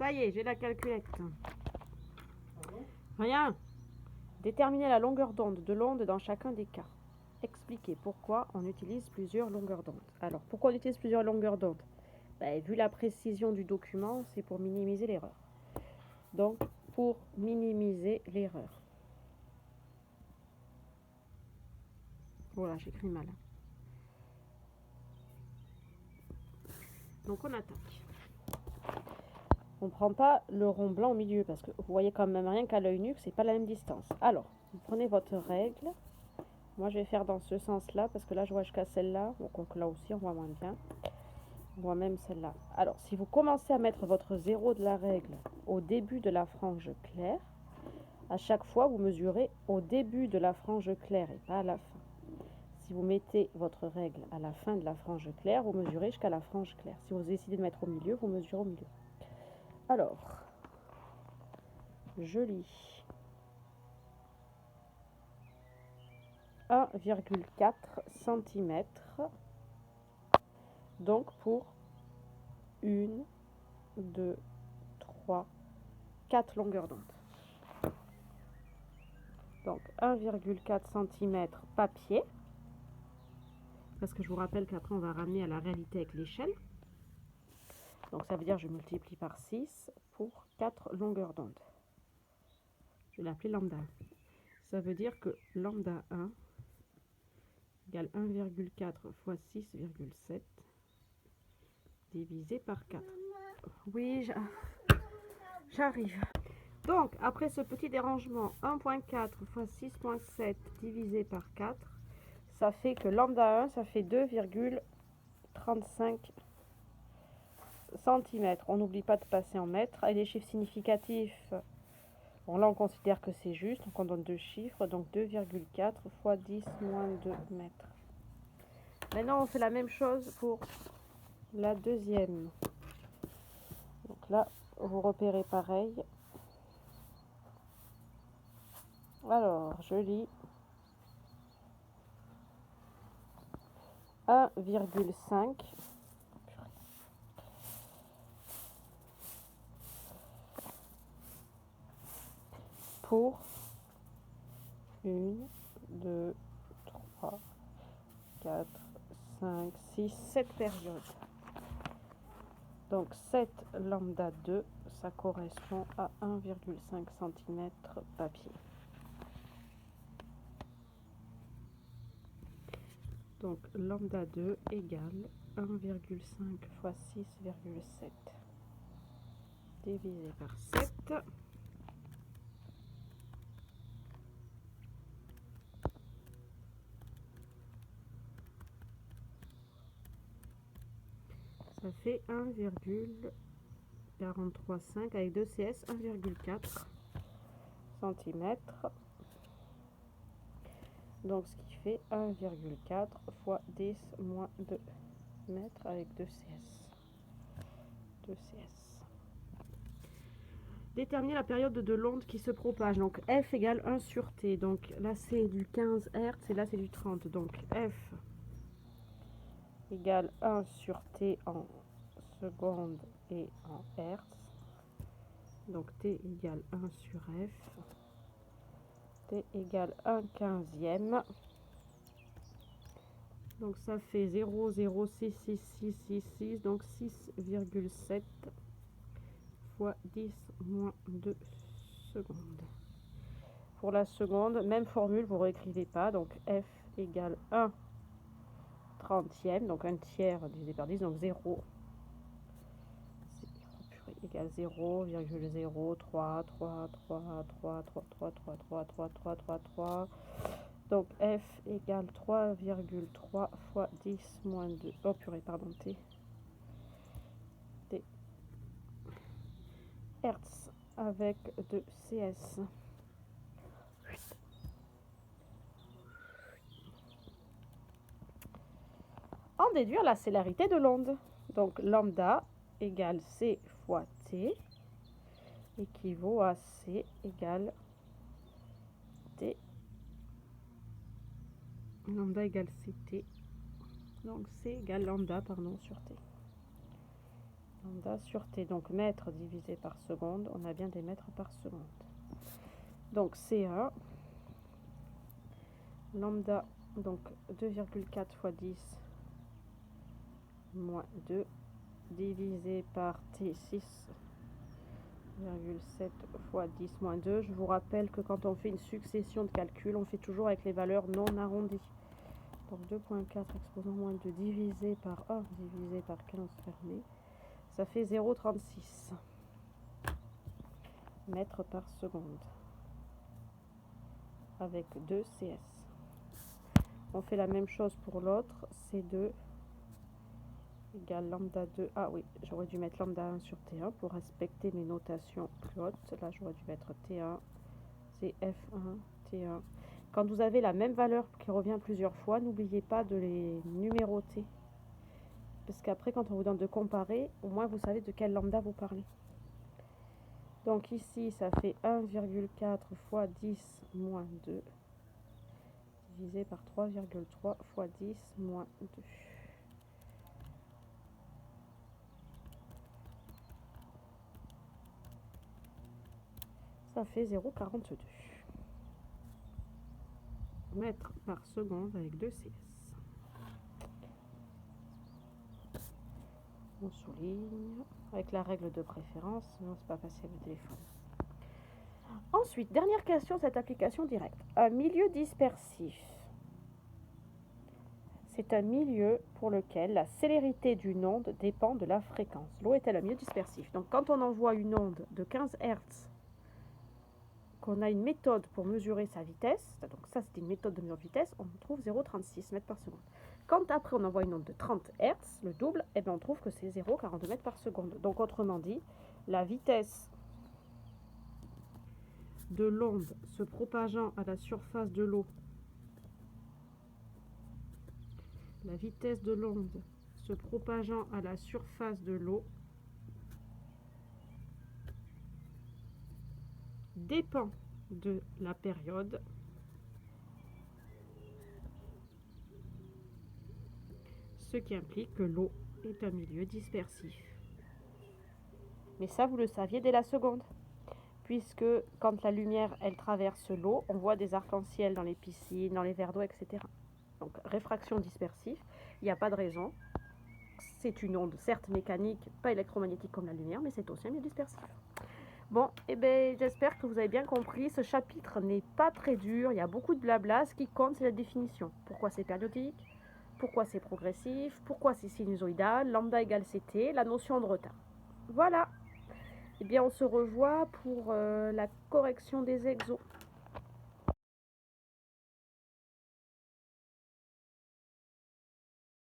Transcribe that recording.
Ça y est, j'ai la calculette. Rien. Déterminer la longueur d'onde de l'onde dans chacun des cas. Expliquer pourquoi on utilise plusieurs longueurs d'onde. Alors, pourquoi on utilise plusieurs longueurs d'onde? Vu la précision du document, c'est pour minimiser l'erreur. Donc, pour minimiser l'erreur. Voilà, j'écris mal. Donc, on attaque. On ne prend pas le rond blanc au milieu parce que vous voyez quand même rien qu'à l'œil nu que c'est pas la même distance. Alors, vous prenez votre règle. Moi, je vais faire dans ce sens-là parce que là, je vois jusqu'à celle-là. Donc là aussi, on voit moins bien. On voit même celle-là. Alors, si vous commencez à mettre votre zéro de la règle au début de la frange claire, à chaque fois, vous mesurez au début de la frange claire et pas à la fin. Si vous mettez votre règle à la fin de la frange claire, vous mesurez jusqu'à la frange claire. Si vous décidez de mettre au milieu, vous mesurez au milieu. Alors, je lis 1,4 cm. Donc pour 1, 2, 3, 4 longueurs d'onde. Donc 1,4 cm papier. Parce que je vous rappelle qu'après on va ramener à la réalité avec l'échelle. Donc ça veut dire que je multiplie par 6 pour 4 longueurs d'onde. Je vais l'appeler lambda. Ça veut dire que lambda 1 égale 1,4 fois 6,7 divisé par 4. Oui, j'arrive. Donc, après ce petit dérangement, 1,4 fois 6,7 divisé par 4, ça fait que lambda 1, ça fait 2,35 cm. On n'oublie pas de passer en mètres. Et les chiffres significatifs, bon là on considère que c'est juste, donc on donne deux chiffres, donc 2,4 fois 10 moins 2 mètres. Maintenant on fait la même chose pour la deuxième. Donc là, vous repérez pareil. Alors, je lis 1,5 pour 1, 2, 3, 4, 5, 6, 7 périodes. Donc 7 lambda 2, ça correspond à 1,5 cm papier. Donc lambda 2 égale 1,5 fois 6,7 divisé par 7. Ça fait 1,435 avec 2 CS, 1,4 cm. Donc ce qui fait 1,4 fois 10 moins 2 mètres avec 2 CS. 2 CS. Déterminer la période de l'onde qui se propage. Donc F égale 1 sur T. Donc là c'est du 15 Hz et là c'est du 30. Donc F égale 1 sur T en secondes et en Hertz. Donc T égale 1 sur F. T égale 1/15e. Donc ça fait 0,06666, donc 6,7 fois 10 moins 2 secondes. Pour la seconde, même formule, vous ne réécrivez pas. Donc F égale 1 trentième, donc un tiers divisé par 10, donc 0 égale 0,0333333333333. Donc F égale 3,3 fois 10 moins 2. Oh purée, pardon, T. Hertz avec 2 CS. En déduire la célérité de l'onde. Donc lambda égale C fois T équivaut à C égale T. Lambda égale CT. Donc C égale lambda, pardon, sur T. Lambda sur T, donc mètres divisé par seconde, on a bien des mètres par seconde. Donc C1, lambda, donc 2,4 fois 10 moins 2, divisé par T 6,7 fois 10 moins 2. Je vous rappelle que quand on fait une succession de calculs, on fait toujours avec les valeurs non arrondies. Donc 2,4 exposant moins 2 divisé par 1 divisé par 15 fermé, ça fait 0,36 mètres par seconde avec 2 CS. On fait la même chose pour l'autre, C2 égale lambda 2. Ah oui, j'aurais dû mettre lambda 1 sur T1 pour respecter mes notations plus hautes. Là, j'aurais dû mettre T1, c'est F1, T1. Quand vous avez la même valeur qui revient plusieurs fois, n'oubliez pas de les numéroter. Parce qu'après, quand on vous donne de comparer, au moins vous savez de quel lambda vous parlez. Donc ici, ça fait 1,4 fois 10 moins 2, divisé par 3,3 fois 10 moins 2. Ça fait 0,42 mètres par seconde avec 2 CS. On souligne avec la règle de préférence, sinon c'est pas facile le téléphone. Ensuite, dernière question, cette application directe. Un milieu dispersif. C'est un milieu pour lequel la célérité d'une onde dépend de la fréquence. L'eau est-elle un milieu dispersif? Donc quand on envoie une onde de 15 Hz, qu'on a une méthode pour mesurer sa vitesse, donc ça c'est une méthode de mesure de vitesse, on trouve 0,36 mètres par seconde. Quand après on envoie une onde de 30 Hz, le double, eh bien on trouve que c'est 0,42 mètres par seconde. Donc autrement dit, la vitesse de l'onde se propageant à la surface de l'eau, la vitesse de l'onde se propageant à la surface de l'eau dépend de la période ce qui implique que l'eau est un milieu dispersif. Mais ça, vous le saviez dès la seconde, puisque quand la lumière, elle traverse l'eau, on voit des arcs-en-ciel dans les piscines, dans les verres d'eau, etc. Donc, réfraction dispersif, il n'y a pas de raison. C'est une onde, certes mécanique, pas électromagnétique comme la lumière, mais c'est aussi un milieu dispersif. Bon, eh bien, j'espère que vous avez bien compris. Ce chapitre n'est pas très dur, il y a beaucoup de blabla. Ce qui compte, c'est la définition. Pourquoi c'est périodique? Pourquoi c'est progressif? Pourquoi c'est sinusoïdal? Lambda égale CT, la notion de retard. Voilà. Eh bien, on se revoit pour la correction des exos.